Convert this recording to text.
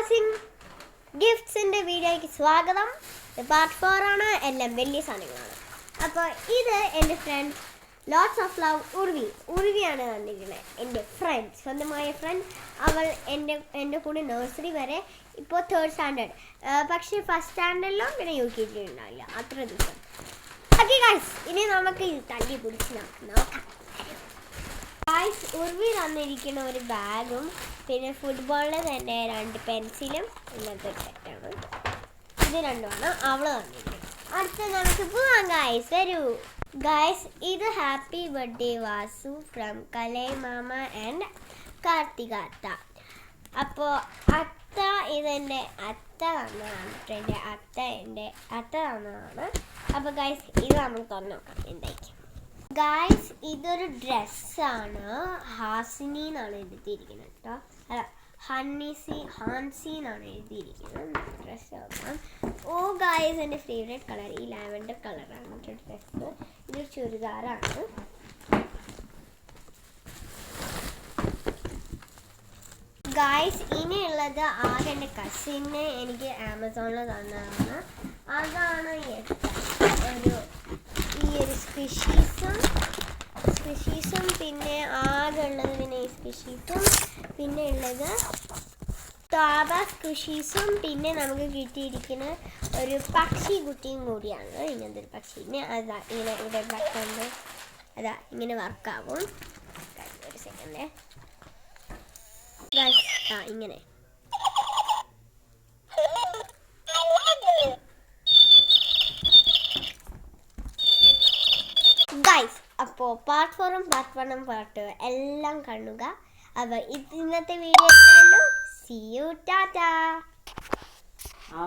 Unboxing ഗിഫ്റ്റ്സിൻ്റെ വീഡിയോയ്ക്ക് സ്വാഗതം. Part 4 ആണ്. എല്ലാം വലിയ സാധനങ്ങളാണ്. അപ്പോൾ ഇത് എൻ്റെ ഫ്രണ്ട് ലോട്ട്സ് ഓഫ് ലവ് ഉർവിയാണ് തന്നിരിക്കുന്നത്. എൻ്റെ ഫ്രണ്ട്, സ്വന്തമായ ഫ്രണ്ട്. അവൾ എൻ്റെ കൂടെ നഴ്സറി വരെ ഇപ്പോൾ 3rd സ്റ്റാൻഡേർഡ്, പക്ഷേ 1st സ്റ്റാൻഡേർഡിലോ പിന്നെ UKG ഉണ്ടാവില്ല അത്ര ദിവസം. ഓക്കെ ഗൈസ്, ഇനി നമുക്ക് ഇത് തല്ലി പിടിച്ച് നോക്കാം. ഗൈസ്, ഉർവി തന്നിരിക്കുന്ന ഒരു ബാഗും പിന്നെ ഫുട്ബോളിന് തന്നെ 2 പെൻസിലും ഇങ്ങനത്തെ ഒരു സെറ്റാണ്. ഇത് രണ്ടുമാണ് അവൾ തന്നിരിക്കുന്നത്. അടുത്ത നമുക്ക് പോവാം ഗൈസ്, വരൂ. ഗൈസ്, ഇത് happy birthday Vasu from Kalai mama and Karthika അത്ത. അപ്പോൾ അത്ത ഇതെൻ്റെ അത്ത തന്നതാണ്. എൻ്റെ അത്ത തന്നതാണ്. അപ്പോൾ ഗൈസ്, ഇത് നമുക്ക് തുറന്നു നോക്കാം എന്തായിരിക്കും. ഗൈസ്, ഇതൊരു ഡ്രസ്സാണ്. ഹാസിനി എന്നാണ് എഴുതിയിരിക്കുന്നത് കേട്ടോ. അല്ല, ഹാൻസി എന്നാണ് എഴുതിയിരിക്കുന്നത്. ഡ്രസ്സ് നോക്കാം. ഓ ഗൈസ്, എൻ്റെ ഫേവറേറ്റ് കളർ ഈ ലാവൻഡർ കളറാണ് ഡ്രസ്സ്. ഇതൊരു ചുരിദാറാണ്. ഗൈസ്, ഇനിയുള്ളത് ആകെ എൻ്റെ കസിന് എനിക്ക് ആമസോണിൽ തന്നതാണ്. അതാണ് ഒരു സ്ക്വിഷീസും പിന്നെ ആകെ ഉള്ളത് പിന്നെ ഈ സ്ക്വിഷീസും പിന്നെ ഉള്ളത് താബ സ്ക്വിഷീസും പിന്നെ നമുക്ക് കിട്ടിയിരിക്കുന്ന ഒരു പക്ഷി കുട്ടിയും കൂടിയാണ്. ഇങ്ങനത്തെ ഒരു പക്ഷീനെ അതാ ഇങ്ങനെ ഇവിടെ വെക്കുമ്പോൾ അതാ ഇങ്ങനെ വർക്കാവും. ഒരു സെക്കൻഡ്, ഇങ്ങനെ ഗൈസ്. അപ്പോൾ പാർട്ട് 4ഉം പാർട്ട് 1ഉം പാർട്ട് 2 എല്ലാം കാണുക. അപ്പോൾ ഇന്നത്തെ വീഡിയോ സീ യു, ടാറ്റാ.